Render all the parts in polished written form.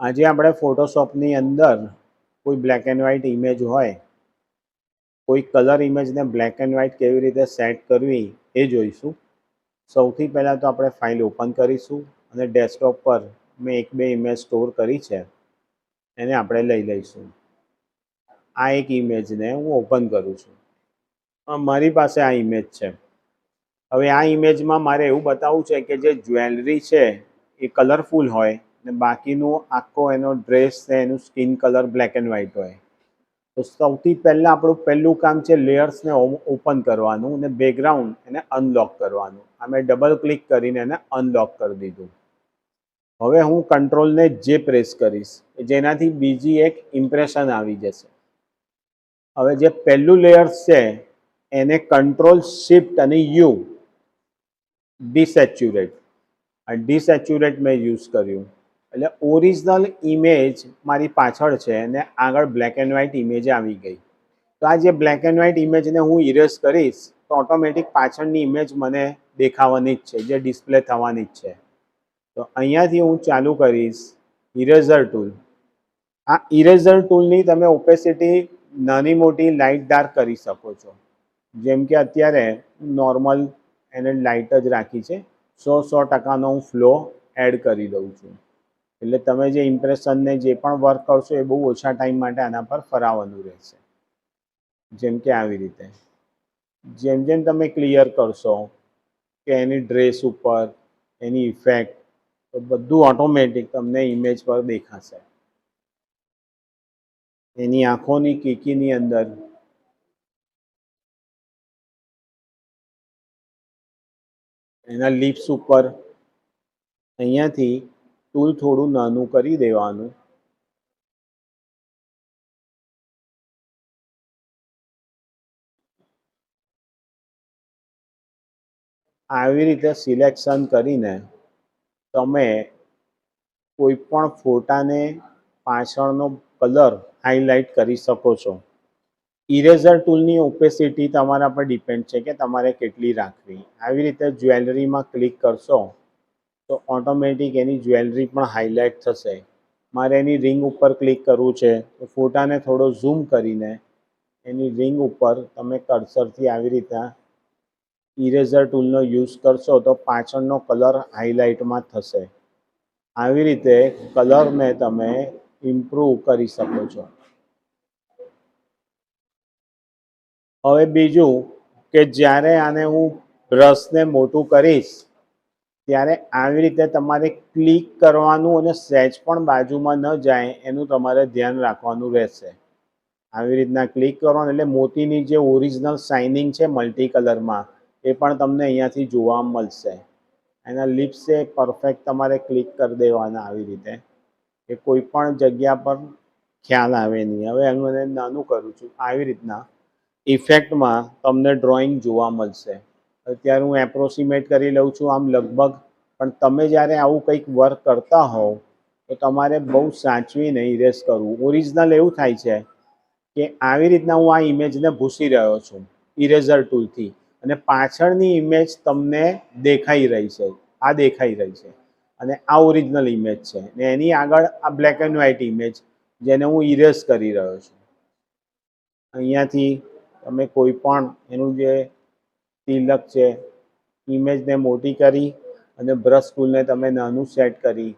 આજે આપણે ફોટોશોપની અંદર કોઈ બ્લેક એન્ડ વ્હાઇટ ઇમેજ હોય, કોઈ કલર ઇમેજને બ્લેક એન્ડ વ્હાઇટ કેવી રીતે સેટ કરવી એ જોઈશું. સૌથી પહેલાં તો આપણે ફાઇલ ઓપન કરીશું અને ડેસ્કટોપ પર મેં એક બે ઇમેજ સ્ટોર કરી છે એને આપણે લઈ લઈશું. આ એક ઇમેજને હું ઓપન કરું છું. મારી પાસે આ ઇમેજ છે. હવે આ ઇમેજમાં મારે એવું બતાવવું છે કે જે જ્વેલરી છે એ કલરફુલ હોય ને બાકીનું આખો એનો ડ્રેસ છે એનું skin colour black and white હોય. તો સૌથી પહેલાં આપણું પહેલું કામ છે લેયર્સને ઓપન કરવાનું અને બેકગ્રાઉન્ડ એને અનલોક કરવાનું. આ મેં ડબલ ક્લિક કરીને એને અનલોક કરી દીધું. હવે હું કંટ્રોલને જે પ્રેસ કરીશ જેનાથી બીજી એક ઇમ્પ્રેશન આવી જશે. હવે જે પહેલું લેયર્સ છે એને કંટ્રોલ શિફ્ટ અને યુ ડિસેચ્યુરેટ. આ ડિસેચ્યુરેટ મેં યુઝ કર્યું એટલે ઓરિજિનલ ઇમેજ મારી પાછળ છે અને આગળ બ્લેક એન્ડ વ્હાઇટ ઇમેજ આવી ગઈ. તો આ જે બ્લેક એન્ડ વ્હાઇટ ઇમેજને હું ઇરેઝ કરીશ તો ઓટોમેટિક પાછળની ઇમેજ મને દેખાવાની જ છે, જે ડિસ્પ્લે થવાની જ છે. તો અહીંયાથી હું ચાલુ કરીશ ઇરેઝર ટૂલ. આ ઇરેઝર ટૂલની તમે ઓપેસિટી નાની મોટી લાઇટ ડાર્ક કરી શકો છો. જેમ કે અત્યારે નોર્મલ એને લાઇટ જ રાખી છે. 100% હું ફ્લો એડ કરી દઉં છું. એટલે તમે જે ઇમ્પ્રેશનને જે પણ વર્ક કરશો એ બહુ ઓછા ટાઈમ માટે આના પર ફરાવવાનું રહેશે. જેમ કે આવી રીતે જેમ જેમ તમે ક્લિયર કરશો કે એની ડ્રેસ ઉપર એની ઇફેક્ટ તો બધું ઓટોમેટિક તમને ઇમેજ પર દેખાશે. એની આંખોની કીકીની અંદર એના લિપ્સ ઉપર અહીંયાથી ટૂલ થોડું નાનું કરી દેવાનું. આવી રીતે સિલેક્શન કરીને તમે કોઈ પણ ફોટાને પાછળનો કલર હાઇલાઇટ કરી શકો છો. ઇરેઝર ટૂલની ઓપેસિટી તમારા પર ડિપેન્ડ છે કે તમારે કેટલી રાખવી. આવી રીતે જ્વેલરીમાં ક્લિક કરશો તો ઓટોમેટિક એની જ્વેલરી પણ હાઇલાઇટ થશે. મારે એની રિંગ ઉપર ક્લિક કરવું છે તો ફોટાને થોડો ઝૂમ કરીને એની રિંગ ઉપર તમે કર્સરથી આવી રીતે ઇરેઝર ટૂલનો યુઝ કરશો તો પાછળનો કલર હાઇલાઇટમાં થશે. આવી રીતે કલરને તમે ઇમ્પ્રૂવ કરી શકો છો. હવે બીજું કે જ્યારે આને હું બ્રશને મોટું કરીશ ત્યારે આવી રીતે તમારે ક્લિક કરવાનું અને સહેજ પણ બાજુમાં ન જાય એનું તમારે ધ્યાન રાખવાનું રહેશે. આવી રીતના ક્લિક કરવાનું એટલે મોતીની જે ઓરિજિનલ શાઇનિંગ છે મલ્ટી કલરમાં એ પણ તમને અહીંયાથી જોવા મળશે. એના લિપ્સે પરફેક્ટ તમારે ક્લિક કરી દેવાના આવી રીતે કે કોઈ પણ જગ્યા પર ખ્યાલ આવે નહીં. હવે એનું એને નાનું કરું છું. આવી રીતના ઇફેક્ટમાં તમને ડ્રોઈંગ જોવા મળશે. અત્યારે હું એપ્રોક્સિમેટ કરી લઉં છું આમ લગભગ. પણ તમે જ્યારે આવું કંઈક વર્ક કરતા હોવ તો તમારે બહુ સાચવીને ઇરેઝ કરવું. ઓરિજિનલ એવું થાય છે કે આવી રીતના હું આ ઇમેજને ભૂસી રહ્યો છું ઇરેઝર ટૂલથી અને પાછળની ઇમેજ તમને દેખાઈ રહી છે. આ દેખાઈ રહી છે અને આ ઓરિજિનલ ઇમેજ છે ને એની આગળ આ બ્લેક એન્ડ વ્હાઇટ ઇમેજ જેને હું ઇરેઝ કરી રહ્યો છું. અહીંયાથી તમે કોઈ પણ એનું જે તિલક છે ઇમેજને મોટી કરી અને બ્રશ ટૂલને તમે નાનું સેટ કરી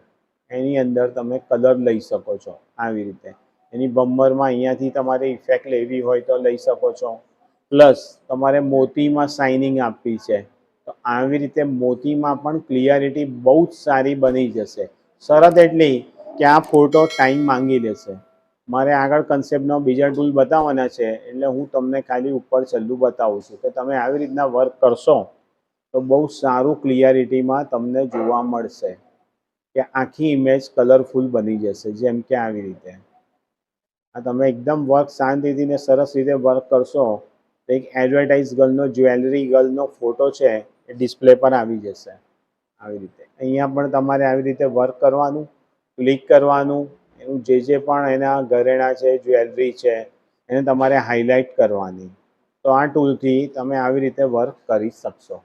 એની અંદર તમે કલર લઈ શકો છો. આવી રીતે એની બમ્બરમાં અહીંયાથી તમારે ઇફેક્ટ લેવી હોય તો લઈ શકો છો. પ્લસ તમારે મોતીમાં શાઇનિંગ આપવી છે તો આવી રીતે મોતીમાં પણ ક્લિયરિટી બહુ જ સારી બની જશે. શરત એટલી કે આ ફોટો ટાઈમ માંગી લેશે. મારે આગળ કન્સેપ્ટનો બીજા ટૂલ બતાવવાના છે એટલે હું તમને ખાલી ઉપર છેલ્લું બતાવું છું કે તમે આવી રીતના વર્ક કરશો તો બહુ સારું ક્લિયરિટીમાં તમને જોવા મળશે કે આખી ઇમેજ કલરફુલ બની જશે. જેમ કે આવી રીતે આ તમે એકદમ વર્ક શાંતિથી ને સરસ રીતે વર્ક કરશો તો એક એડવર્ટાઇઝ ગર્લનો જ્વેલરી ગર્લનો ફોટો છે એ ડિસ્પ્લે પર આવી જશે. આવી રીતે અહીંયા પણ તમારે આવી રીતે વર્ક કરવાનું, ક્લિક કરવાનું, એનું જે પણ એના ઘરેણાં છે જ્વેલરી છે એને તમારે હાઇલાઇટ કરવાની. તો આ ટૂલથી તમે આવી રીતે વર્ક કરી શકશો.